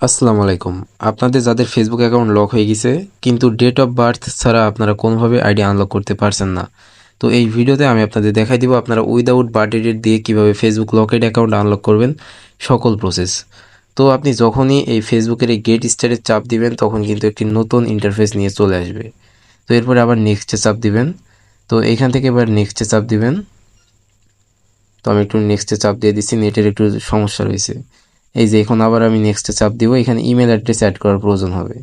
আসসালামু আলাইকুম। আপনাদের যাদের ফেসবুক অ্যাকাউন্ট লক হয়ে গেছে কিন্তু ডেট অফ বার্থ ছাড়া আপনারা কোনোভাবে আইডি আনলক করতে পারছেন না, তো এই ভিডিওতে আমি আপনাদের দেখাই দিব আপনারা উইদাউট বার্থ ডেট দিয়ে কীভাবে ফেসবুক লকেড অ্যাকাউন্ট আনলক করবেন, সকল প্রসেস। তো আপনি যখনই এই ফেসবুকের এই গেট স্টারে চাপ দিবেন তখন কিন্তু একটি নতুন ইন্টারফেস নিয়ে চলে আসবে। তো এরপরে আবার নেক্সটে চাপ দিবেন। তো এইখান থেকে এবার নেক্সটে চাপ দিবেন। তো আমি একটু নেক্সটে চাপ দিয়ে দিচ্ছি, নেটের একটু সমস্যা রয়েছে। এই যে এখন আবার আমি নেক্সটে চাপ দিব, এখানে ইমেল অ্যাড্রেস অ্যাড করার প্রয়োজন হবে।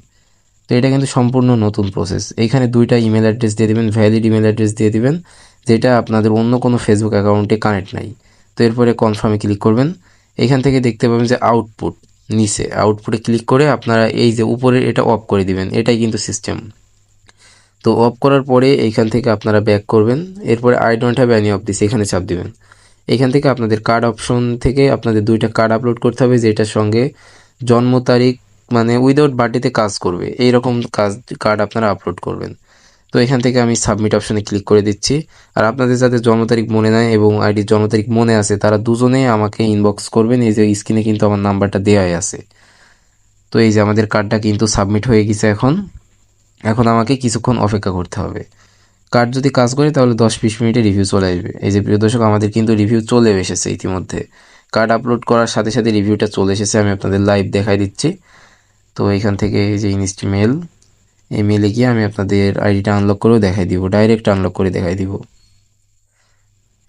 তো এটা কিন্তু সম্পূর্ণ নতুন প্রসেস। এইখানে দুইটা ইমেল অ্যাড্রেস দিয়ে দিবেন, ভ্যালিড ইমেল অ্যাড্রেস দিয়ে দিবেন যেটা আপনাদের অন্য কোনো ফেসবুক অ্যাকাউন্টে কানেক্ট নাই। তো এরপরে কনফার্মে ক্লিক করবেন। এইখান থেকে দেখতে পাবেন যে আউটপুট, নিচে আউটপুটে ক্লিক করে আপনারা এই যে উপরে এটা অফ করে দিবেন, এটাই কিন্তু সিস্টেম। তো অফ করার পরে এইখান থেকে আপনারা ব্যাক করবেন। এরপরে I don't have any of this এখানে চাপ দিবেন। এখান থেকে আপনাদের কার্ড অপশন থেকে আপনাদের দুইটা কার্ড আপলোড করতে হবে যেটার সঙ্গে জন্ম তারিখ মানে উইদাউট বার্থডেতে কাজ করবে এইরকম কার্ড আপনারা আপলোড করবেন। তো এখান থেকে আমি সাবমিট অপশনে ক্লিক করে দিচ্ছি। আর আপনাদের যাদের জন্ম তারিখ মনে নাই এবং আইডির জন্ম তারিখ মনে আছে তারা দুজনেই আমাকে ইনবক্স করবেন, এই যে স্ক্রিনে কিন্তু আমার নাম্বারটা দেওয়াই আছে। তো এই যে আমাদের কার্ডটা কিন্তু সাবমিট হয়ে গেছে। এখন এখন আমাকে কিছুক্ষণ অপেক্ষা করতে হবে। কার্ড যদি কাজ করে তাহলে 10-20 মিনিটে রিভিউ চলে আসবে। এই যে প্রিয় দর্শক, আমাদের কিন্তু রিভিউ চলে এসেছে ইতিমধ্যে। কার্ড আপলোড করার সাথে সাথে রিভিউটা চলে এসেছে, আমি আপনাদের লাইভ দেখাই দিচ্ছি। তো এখান থেকে এই যে ইনস্টি মেল, এই মেলে গিয়ে আমি আপনাদের আইডিটা আনলক করেও দেখাই দিব, ডাইরেক্ট আনলক করে দেখাই দিব।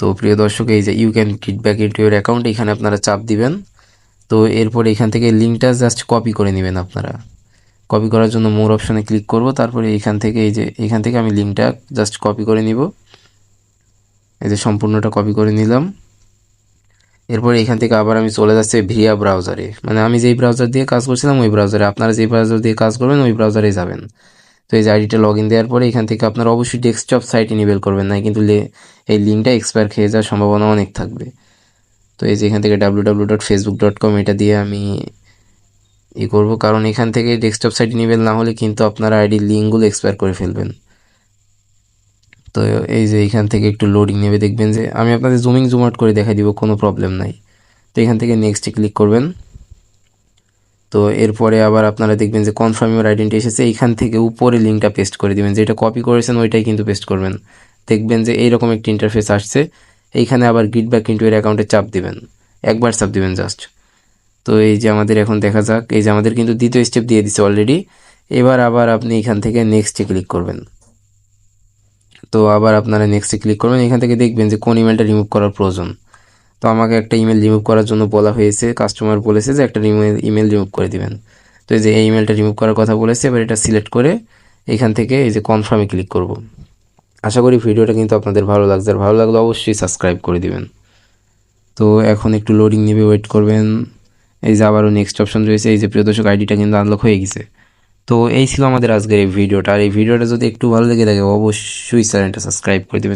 তো প্রিয় দর্শক, এই যে you can get back into your account, এখানে আপনারা চাপ দিবেন। তো এরপরে এখান থেকে লিঙ্কটা জাস্ট কপি করে নেবেন আপনারা। কপি করার জন্য মোর অপশনে ক্লিক করব, তারপরে এখান থেকে এই যে এখান থেকে আমি লিঙ্কটা জাস্ট কপি করে নিব। এই যে সম্পূর্ণটা কপি করে নিলাম। এরপরে এখান থেকে আবার আমি চলে যাচ্ছি ভিয়া ব্রাউজারে, মানে আমি যেই ব্রাউজার দিয়ে কাজ করছিলাম ওই ব্রাউজারে, আপনারা যেই ব্রাউজার দিয়ে কাজ করবেন ওই ব্রাউজারেই যাবেন। তো এই যে আইডিটা লগ ইন দেওয়ার পরে এখান থেকে আপনারা অবশ্যই ডেস্কটপ সাইট ইনেবল করবেন, না কিন্তু এই লিঙ্কটা এক্সপায়ার খেয়ে যাওয়ার সম্ভাবনা অনেক থাকবে। তো এই যে এখান থেকে www.facebook.com এটা দিয়ে আমি করব, কারণ এখান থেকে ডেস্কটপ সাইট ইনেবল না হলে কিন্তু আপনারা আইডির লিঙ্কগুলো এক্সপায়ার করে ফেলবেন। তো এই যে এখান থেকে একটু লোডিং নেবে, দেখবেন যে আমি আপনাদের জুম আউট করে দেখাই দিব, কোনো প্রবলেম নাই। তো এখান থেকে নেক্সটে ক্লিক করবেন। তো এরপরে আবার আপনারা দেখবেন যে কনফার্ম ইউর আইডেন্টি এসেছে, এইখান থেকে উপরে লিঙ্কটা পেস্ট করে দিবেন, যেটা কপি করেছেন ওইটাই কিন্তু পেস্ট করবেন। দেখবেন যে এইরকম একটি ইন্টারফেস আসছে। এইখানে আবার গেট ব্যাক ইনটু ইউর অ্যাকাউন্টে চাপ দিবেন, একবার চাপ দিবেন জাস্ট। তো এই যে আমাদের এখন দেখা যাক, এই যে আমাদের কিন্তু দ্বিতীয় স্টেপ দিয়ে দিচ্ছে অলরেডি। এবার আবার আপনি এখান থেকে নেক্সটে ক্লিক করবেন। তো আবার আপনারা নেক্সটে ক্লিক করবেন, এখান থেকে দেখবেন যে কোন ইমেলটা রিমুভ করার প্রয়োজন। তো আমাকে একটা ইমেল রিমুভ করার জন্য বলা হয়েছে, কাস্টমার বলেছে যে একটা ইমেল রিমুভ করে দিবেন। তো এই যে এই ইমেলটা রিমুভ করার কথা বলেছে, এবার এটা সিলেক্ট করে এখান থেকে এই যে কনফার্মে ক্লিক করব। আশা করি ভিডিওটা কিন্তু আপনাদের ভালো লাগছে, আর ভালো লাগলে অবশ্যই সাবস্ক্রাইব করে দিবেন। তো এখন একটু লোডিং নেবে, ওয়েট করবেন। এই যে আবারও নেক্সট অপশন রয়েছে, এই যে প্রিয় দর্শক আইডিটা কিন্তু আনলক হয়ে গেছে। তো এই ছিল আমাদের আজকের এই ভিডিওটা, আর এই ভিডিওটা যদি একটু ভালো লেগে থাকে অবশ্যই চ্যানেলটা সাবস্ক্রাইব করে দেবেন।